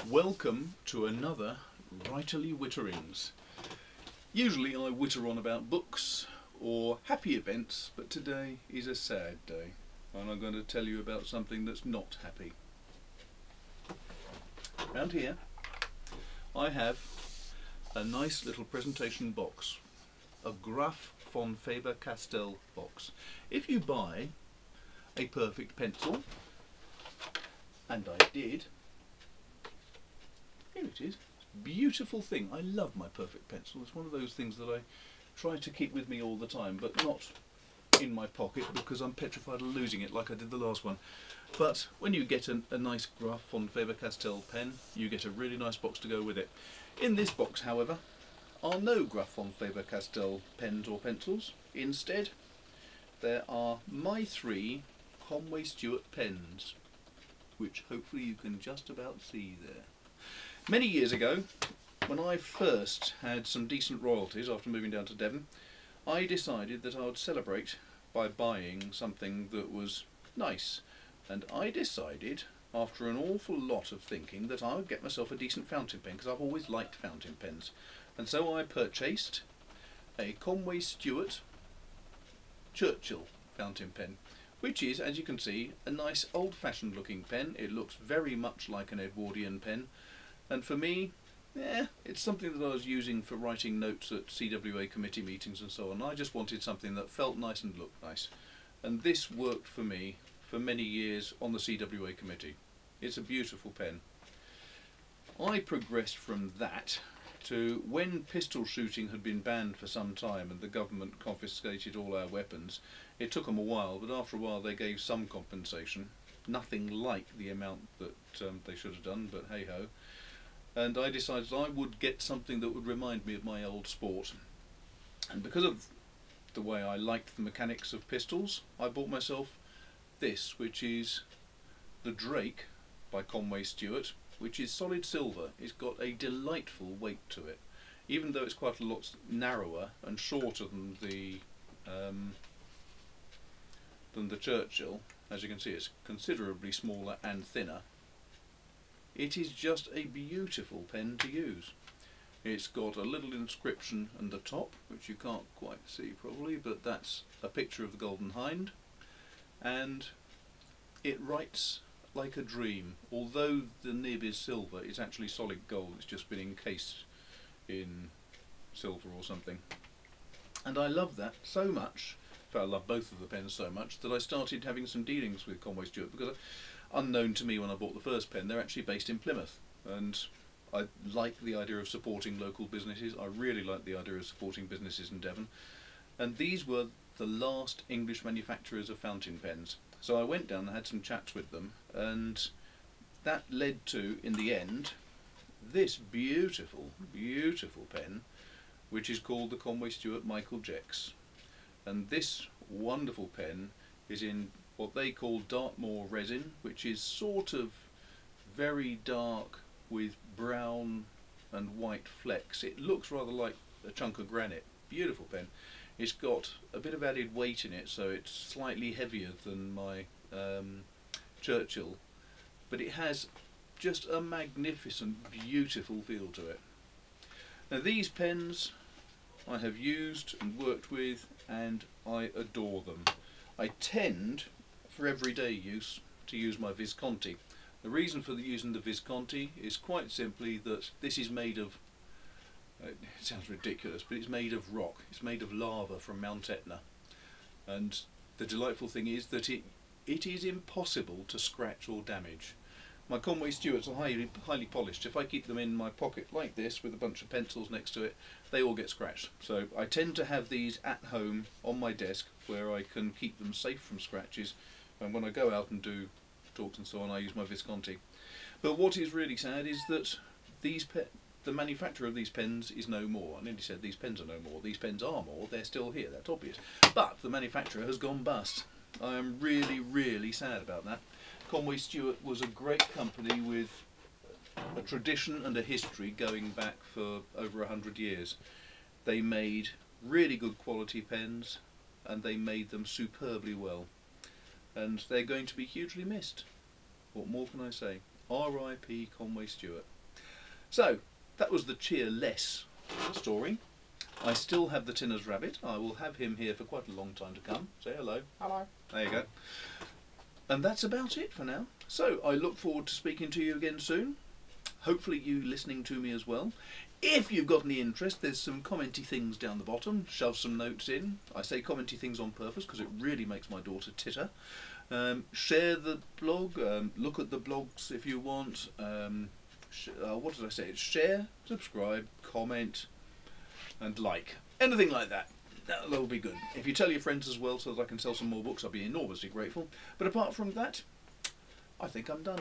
Welcome to another Writerly Witterings. Usually I witter on about books or happy events, but today is a sad day and I'm going to tell you about something that's not happy. Around here I have a nice little presentation box, a Graf von Faber-Castell box. If you buy a perfect pencil, and I did, here it is. Beautiful thing. I love my perfect pencil. It's one of those things that I try to keep with me all the time, but not in my pocket because I'm petrified of losing it like I did the last one. But when you get a nice Graf von Faber-Castell pen, you get a really nice box to go with it. In this box, however, are no Graf von Faber-Castell pens or pencils. Instead, there are my 3 Conway Stewart pens, which hopefully you can just about see there. Many years ago, when I first had some decent royalties after moving down to Devon, I decided that I would celebrate by buying something that was nice. And I decided, after an awful lot of thinking, that I would get myself a decent fountain pen, because I've always liked fountain pens. And so I purchased a Conway Stewart Churchill fountain pen, which is, as you can see, a nice old-fashioned looking pen. It looks very much like an Edwardian pen. And for me, it's something that I was using for writing notes at CWA committee meetings and so on. I just wanted something that felt nice and looked nice. And this worked for me for many years on the CWA committee. It's a beautiful pen. I progressed from that to when pistol shooting had been banned for some time and the government confiscated all our weapons. It took them a while, but after a while they gave some compensation. Nothing like the amount that they should have done, but hey ho. And I decided I would get something that would remind me of my old sport. And because of the way I liked the mechanics of pistols, I bought myself this, which is the Drake by Conway Stewart, which is solid silver. It's got a delightful weight to it, even though it's quite a lot narrower and shorter than the Churchill. As you can see, it's considerably smaller and thinner. It is just a beautiful pen to use. It's got a little inscription on the top, which you can't quite see probably, but that's a picture of the Golden Hind, and it writes like a dream. Although the nib is silver, it's actually solid gold. It's just been encased in silver or something. And I love that so much, in fact I love both of the pens so much, that I started having some dealings with Conway Stewart, because unknown to me when I bought the first pen, they're actually based in Plymouth, and I like the idea of supporting local businesses. I really like the idea of supporting businesses in Devon, and these were the last English manufacturers of fountain pens. So I went down and had some chats with them, and that led to, in the end, this beautiful, beautiful pen, which is called the Conway Stewart Michael Jecks. And this wonderful pen is in what they call Dartmoor resin, which is sort of very dark with brown and white flecks. It looks rather like a chunk of granite. Beautiful pen. It's got a bit of added weight in it, so it's slightly heavier than my Churchill, but it has just a magnificent, beautiful feel to it. Now these pens I have used and worked with, and I adore them. I tend, for everyday use, to use my Visconti. The reason for using the Visconti is quite simply that this is made of, it sounds ridiculous, but it's made of rock. It's made of lava from Mount Etna. And the delightful thing is that it is impossible to scratch or damage. My Conway Stewarts are highly polished. If I keep them in my pocket like this with a bunch of pencils next to it, they all get scratched. So I tend to have these at home on my desk where I can keep them safe from scratches, and when I go out and do talks and so on, I use my Visconti. But what is really sad is that the manufacturer of these pens is no more. I nearly said these pens are no more. These pens are more. They're still here. That's obvious. But the manufacturer has gone bust. I am really, really sad about that. Conway Stewart was a great company with a tradition and a history going back for over 100 years. They made really good quality pens, and they made them superbly well. And they're going to be hugely missed. What more can I say? R.I.P. Conway Stewart. So, that was the cheerless story. I still have the Tinner's rabbit. I will have him here for quite a long time to come. Say hello. Hello. There you go. And that's about it for now. So, I look forward to speaking to you again soon. Hopefully you listening to me as well. If you've got any interest, there's some commenty things down the bottom. Shove some notes in. I say commenty things on purpose because it really makes my daughter titter. Share the blog. Look at the blogs if you want. What did I say? It's share, subscribe, comment, and like. Anything like that. That'll be good. If you tell your friends as well so that I can sell some more books, I'll be enormously grateful. But apart from that, I think I'm done.